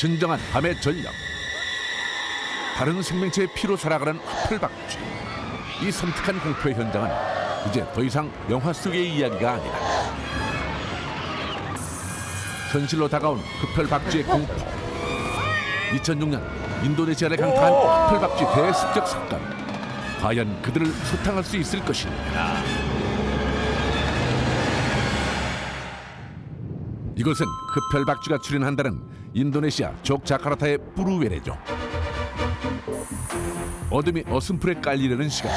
진정한 밤의 전력. 다른 생명체의 피로 살아가는 흡혈박쥐. 이 섬뜩한 공포의 현장은 이제 더 이상 영화 속의 이야기가 아니다. 현실로 다가온 흡혈박쥐의 공포. 2006년 인도네시아를 강타한 흡혈박쥐 대습격 사건. 과연 그들을 소탕할 수 있을 것인가? 이곳은 흡혈박쥐가 출현한다는 인도네시아 족자카르타의 뿌루웨레죠. 어둠이 어슴풀에 깔리려는 시간.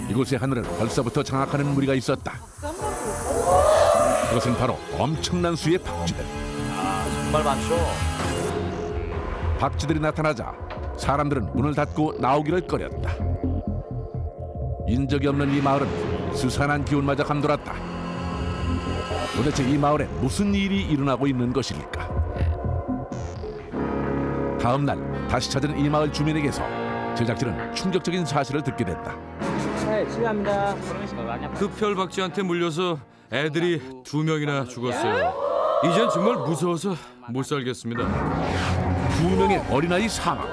이곳의 하늘을 벌써부터 장악하는 무리가 있었다. 그것은 바로 엄청난 수의 박쥐들. 정말 많죠. 박쥐들이 나타나자 사람들은 문을 닫고 나오기를 꺼렸다. 인적이 없는 이 마을은 스산한 기운마저 감돌았다. 도대체 이 마을에 무슨 일이 일어나고 있는 것일까? 다음 날 다시 찾은 이 마을 주민에게서 제작진은 충격적인 사실을 듣게 됐다. 네, 실례합니다. 흡혈박쥐한테 물려서 애들이 2명이나 죽었어요. 이젠 정말 무서워서 못 살겠습니다. 2명의 어린아이 사망.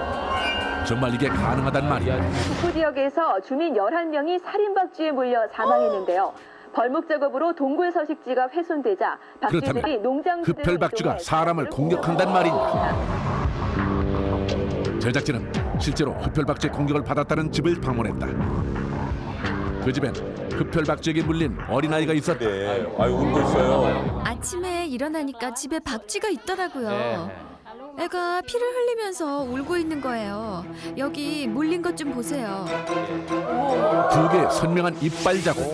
정말 이게 가능하단 말이야. 북부 지역에서 주민 11명이 살인박쥐에 물려 사망했는데요. 벌목 작업으로 동굴 서식지가 훼손되자 박쥐들이 그렇다면 농장지대로 흡혈박쥐가 이동해 사람을 공격한단 말인가? 제작진은 실제로 흡혈박쥐의 공격을 받았다는 집을 방문했다. 그 집엔 흡혈박쥐에게 물린 어린아이가 있었다. 네. 아유, 울고 있어요. 아침에 일어나니까 집에 박쥐가 있더라고요. 네. 애가 피를 흘리면서 울고 있는 거예요. 여기 물린 것 좀 보세요. 2개의 선명한 이빨 자국.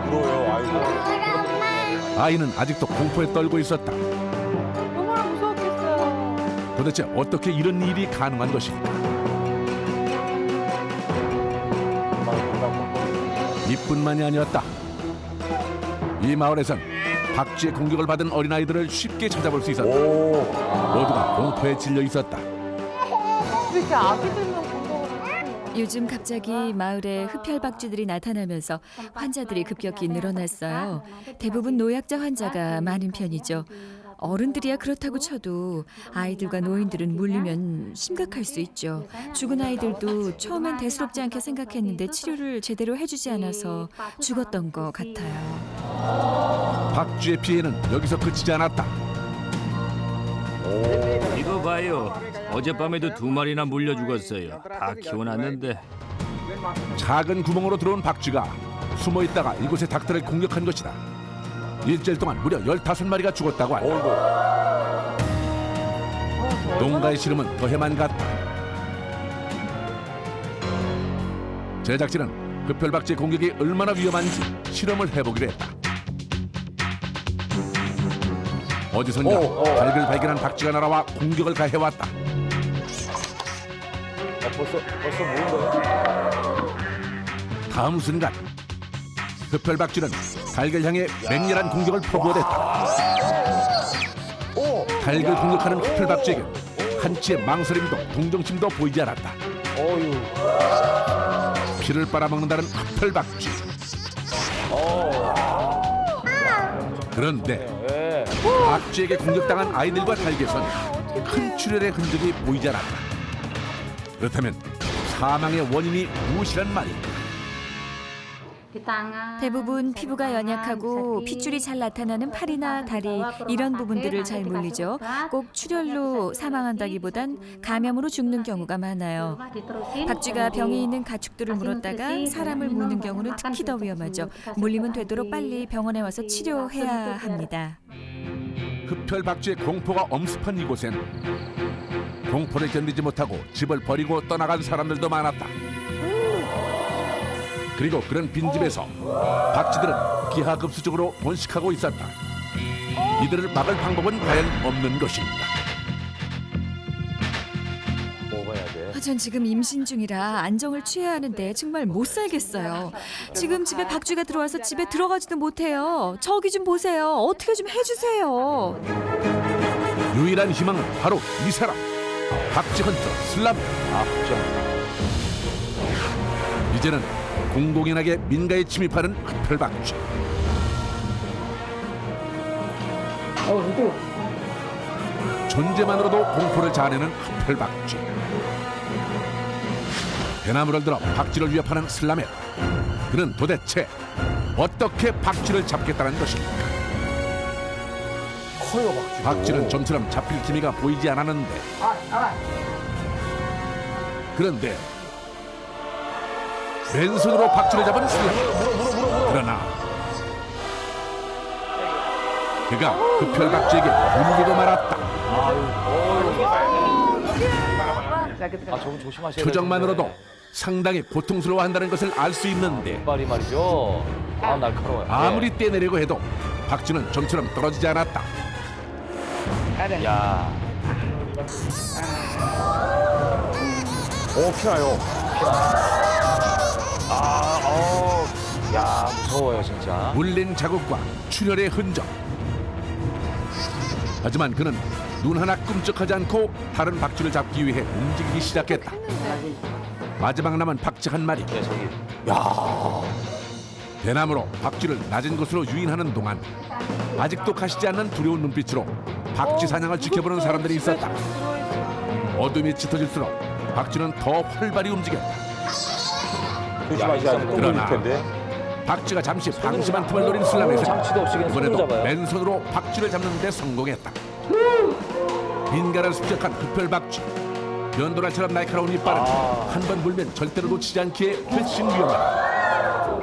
울어요. 아이고. 아이는 아직도 공포에 떨고 있었다. 너무나 무서웠겠어요. 도대체 어떻게 이런 일이 가능한 것일까? 이뿐만이 아니었다. 이 마을에선 박쥐의 공격을 받은 어린아이들을 쉽게 찾아볼 수 있었다. 모두가 공포에 질려 있었다. 이렇게 아기들만 공격을 요즘 갑자기 마을에 흡혈박쥐들이 나타나면서 환자들이 급격히 늘어났어요. 대부분 노약자 환자가 많은 편이죠. 어른들이야 그렇다고 쳐도 아이들과 노인들은 물리면 심각할 수 있죠. 죽은 아이들도 처음엔 대수롭지 않게 생각했는데 치료를 제대로 해주지 않아서 죽었던 것 같아요. 박쥐의 피해는 여기서 그치지 않았다. 이거 봐요. 어젯밤에도 2마리나 물려 죽었어요. 다 키워놨는데. 작은 구멍으로 들어온 박쥐가 숨어 있다가 이곳의 닭들을 공격한 것이다. 일주일 동안 무려 15마리가 죽었다고 한다. 농가의 시름은 더해만 갔다. 제작진은 흡혈박쥐 공격이 얼마나 위험한지 실험을 해보기로 했다. 어디선가 닭을 발견한 박쥐가 날아와 공격을 가해왔다. 벌써 모은 거예요? 다음 순간 흡혈박쥐는 닭을 향해 맹렬한 공격을 퍼부어댔다. 닭을 공격하는 흡혈박쥐에겐 한치의 망설임도 동정심도 보이지 않았다. 피를 빨아먹는다는 흡혈박쥐. 그런데 박쥐에게 공격당한 아이들과 닭에선 큰 출혈의 흔적이 보이지 않았다. 그렇다면 사망의 원인이 무엇이란 말인가? 대부분 피부가 연약하고 핏줄이 잘 나타나는 팔이나 다리 이런 부분들을 잘 물리죠. 꼭 출혈로 사망한다기보단 감염으로 죽는 경우가 많아요. 박쥐가 병이 있는 가축들을 물었다가 사람을 무는 경우는 특히 더 위험하죠. 물리면 되도록 빨리 병원에 와서 치료해야 합니다. 흡혈박쥐의 공포가 엄습한 이곳엔 공포를 견디지 못하고 집을 버리고 떠나간 사람들도 많았다. 그리고 그런 빈집에서 박쥐들은 기하급수적으로 번식하고 있었다. 이들을 막을 방법은 과연 없는 것인가? 먹어야 돼. 전 지금 임신 중이라 안정을 취해야 하는데 정말 못 살겠어요. 지금 집에 박쥐가 들어와서 집에 들어가지도 못해요. 저기 좀 보세요. 어떻게 좀 해주세요. 유일한 희망은 바로 이 사람. 박쥐 헌터 슬람. 이제는 공공연하게 민가에 침입하는 흡혈박쥐. 존재만으로도 공포를 자아내는 흡혈박쥐. 대나무를 들어 박쥐를 위협하는 슬라멧. 그는 도대체 어떻게 박쥐를 잡겠다는 것일까? 커요, 박쥐. 박쥐는 좀처럼 잡힐 기미가 보이지 않았는데, 그런데 맨손으로 박쥐를 잡은 슬라멧. 그러나 그가 흡혈박쥐에게 물리고 말았다. 아, 저분 조심하셔야 표정만으로도 상당히 고통스러워한다는 것을 알 수 있는데, 말이 말이죠. 아, 날카로워요. 아무리 떼내려고 해도 박쥐는 좀처럼 떨어지지 않았다. 야. 오, 피나요. 야, 무서워요, 진짜. 물린 자국과 출혈의 흔적. 하지만 그는 눈 하나 끔찍하지 않고 다른 박쥐를 잡기 위해 움직이기 시작했다. 마지막 남은 박쥐 한 마리. 네, 저기. 대나무로 박쥐를 낮은 곳으로 유인하는 동안 아직도 가시지 않는 두려운 눈빛으로 박쥐 사냥을 지켜보는 사람들이 있었다. 어둠이 짙어질수록 박쥐는 더 활발히 움직였다. 조심하셔야 될 그러나 텐데. 박쥐가 잠시 방심한 틈을 노린 슬라멧은 장치도 없이 그냥 손으로 이번에도 잡아요. 맨손으로 박쥐를 잡는 데 성공했다. 빈가를 습격한 흡혈박쥐. 연도날처럼 날카로운 이빨은 한 번 물면 절대로 놓치지 않기에 훨씬 위험하다.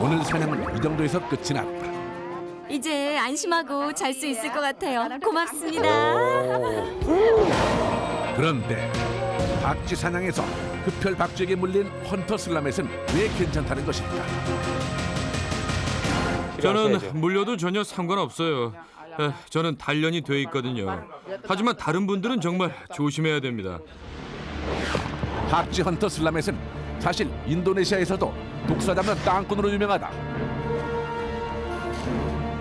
오늘 사냥은 이 정도에서 끝이 났다. 이제 안심하고 잘 수 있을 것 같아요. 고맙습니다. 그런데 박쥐 사냥에서 흡혈박쥐에게 물린 헌터 슬라멧은 왜 괜찮다는 것일까? 저는 물려도 전혀 상관없어요. 저는 단련이 돼 있거든요. 하지만 다른 분들은 정말 조심해야 됩니다. 박쥐 헌터 슬라멧은 사실 인도네시아에서도 독사 잡는 땅꾼으로 유명하다.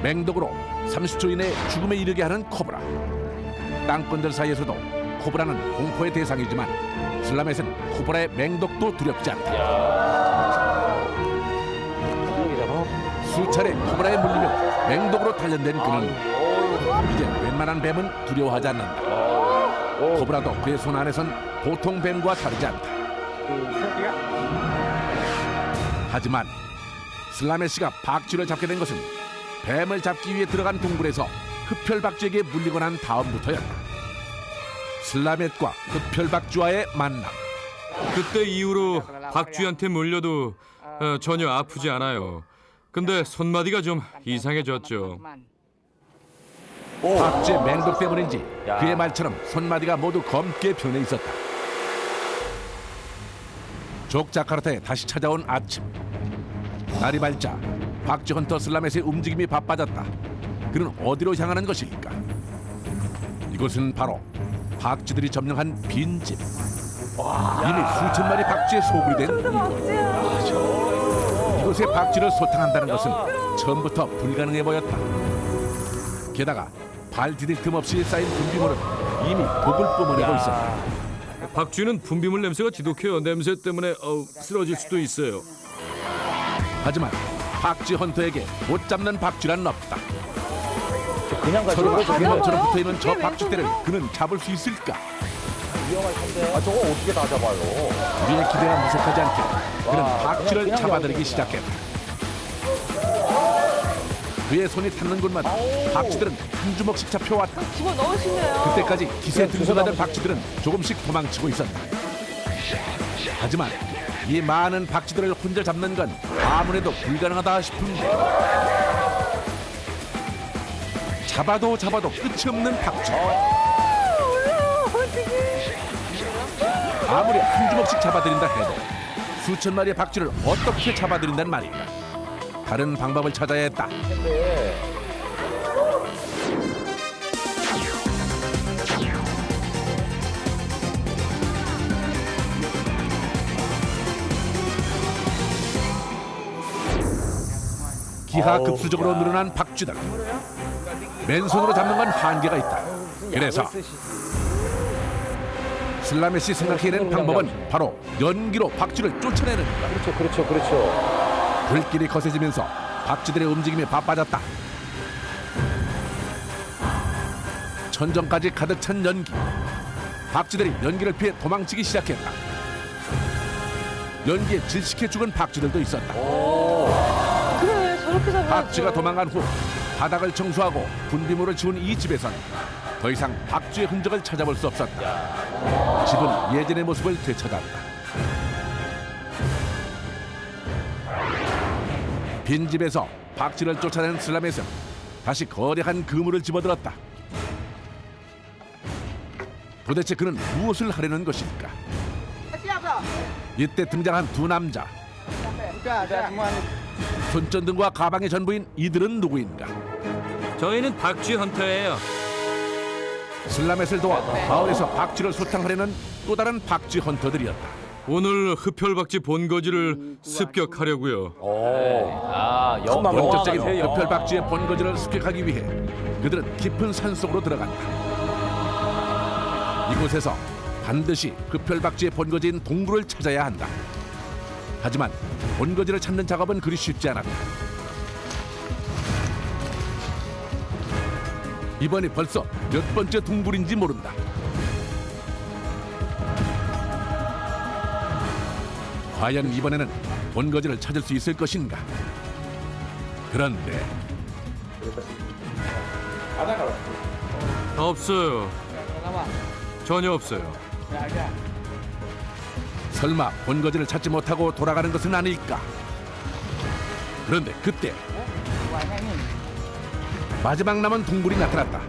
맹독으로 30초 이내에 죽음에 이르게 하는 코브라. 땅꾼들 사이에서도 코브라는 공포의 대상이지만 슬라멧은 코브라의 맹독도 두렵지 않다. 수차례 코브라에 물리며 맹독으로 단련된 그는 이제 웬만한 뱀은 두려워하지 않는다. 코브라도 그의 손 안에선 보통 뱀과 다르지 않다. 하지만 슬라멧이가 박쥐를 잡게 된 것은 뱀을 잡기 위해 들어간 동굴에서 흡혈박쥐에게 물리고 난 다음부터였다. 슬라멧과 흡혈박쥐와의 만남. 그때 이후로 박쥐한테 물려도 전혀 아프지 않아요. 근데 손마디가 좀 이상해졌죠. 박쥐의 맹독 때문인지 그의 말처럼 손마디가 모두 검게 변해 있었다. 족자카르타에 다시 찾아온 아침. 날이 밝자 박쥐 헌터 슬라멧의 움직임이 바빠졌다. 그는 어디로 향하는 것일까? 이곳은 바로 박쥐들이 점령한 빈집. 이미 수천 마리 박쥐의 소굴이 된 이곳. 이곳에 박쥐를 소탕한다는 것은 처음부터 불가능해 보였다. 게다가 발 디딜 틈 없이 쌓인 분비물은 이미 독을 뿜어내고 있었다. 박쥐는 분비물 냄새가 지독해요. 냄새 때문에 쓰러질 수도 있어요. 하지만 박쥐 헌터에게 못 잡는 박쥐란 없다. 그냥 서로 가시는 비늘처럼 붙어있는 저 박쥐떼를 그는 잡을 수 있을까? 아, 저거 어떻게 다 잡아요? 우리의 기대가 무색하지 않게 그는 박쥐를 그냥 잡아들이기 그냥 시작했다. 그의 손이 닿는 곳마다 박쥐들은 한 주먹씩 잡혀왔다. 그때까지 기세 등등하던 박쥐들은 조금씩 도망치고 있었다. 하지만 이 많은 박쥐들을 혼자 잡는 건 아무래도 불가능하다 싶은데 잡아도 끝이 없는 박쥐. 아무리 한 주먹씩 잡아들인다 해도 수천 마리의 박쥐를 어떻게 잡아들인단 말인가? 다른 방법을 찾아야 했다. 기하급수적으로 늘어난 박쥐들. 맨손으로 잡는 건 한계가 있다. 그래서 슬라멧이 생각해낸 방법은 바로 연기로 박쥐를 쫓아내는 것. 그렇죠. 불길이 거세지면서 박쥐들의 움직임이 바빠졌다. 천정까지 가득 찬 연기. 박쥐들이 연기를 피해 도망치기 시작했다. 연기에 질식해 죽은 박쥐들도 있었다. 그래 저렇게 잡아야죠. 박쥐가 도망간 후 바닥을 청소하고 분비물을 치운 이 집에서는 더 이상 박쥐의 흔적을 찾아볼 수 없었다. 집은 예전의 모습을 되찾았다. 빈집에서 박쥐를 쫓아낸 슬람에서 다시 거대한 그물을 집어들었다. 도대체 그는 무엇을 하려는 것일까? 이때 등장한 두 남자. 손전등과 가방의 전부인 이들은 누구인가? 저희는 박쥐 헌터예요. 슬라멧을 도와 마을에서 박쥐를 소탕하려는 또 다른 박쥐 헌터들이었다. 오늘 흡혈박쥐 본거지를 습격하려고요. 아, 영화 본격적인 같아요, 영화. 흡혈박쥐의 본거지를 습격하기 위해 그들은 깊은 산속으로 들어간다. 이곳에서 반드시 흡혈박쥐의 본거지인 동굴을 찾아야 한다. 하지만 본거지를 찾는 작업은 그리 쉽지 않았다. 이번이 벌써 몇 번째 동굴인지 모른다. 과연 이번에는 본거지를 찾을 수 있을 것인가? 그런데 없어요. 전혀 없어요. 설마 본거지를 찾지 못하고 돌아가는 것은 아닐까? 그런데 그때 마지막 남은 동굴이 나타났다.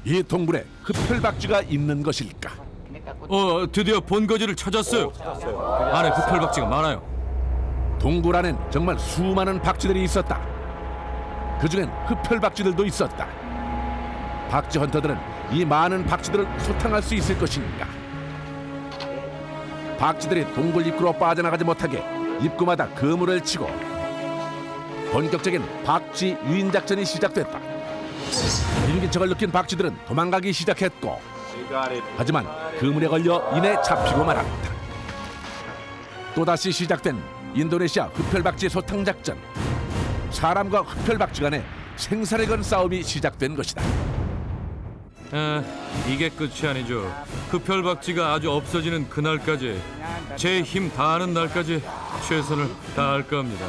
이 동굴에 흡혈박쥐가 있는 것일까? 드디어 본거지를 찾았어요. 안에 흡혈박쥐가 많아요. 동굴 안엔 정말 수많은 박쥐들이 있었다. 그중엔 흡혈박쥐들도 있었다. 박쥐 헌터들은 이 많은 박쥐들을 소탕할 수 있을 것인가? 박쥐들이 동굴 입구로 빠져나가지 못하게 입구마다 그물을 치고 본격적인 박쥐 유인 작전이 시작됐다. 인기척을 느낀 박쥐들은 도망가기 시작했고, 하지만 그물에 걸려 이내 잡히고 말았다. 또다시 시작된 인도네시아 흡혈박쥐 소탕 작전. 사람과 흡혈박쥐 간의 생사를 건 싸움이 시작된 것이다. 이게 끝이 아니죠. 흡혈박쥐가 아주 없어지는 그날까지, 제 힘 다하는 날까지 최선을 다할 겁니다.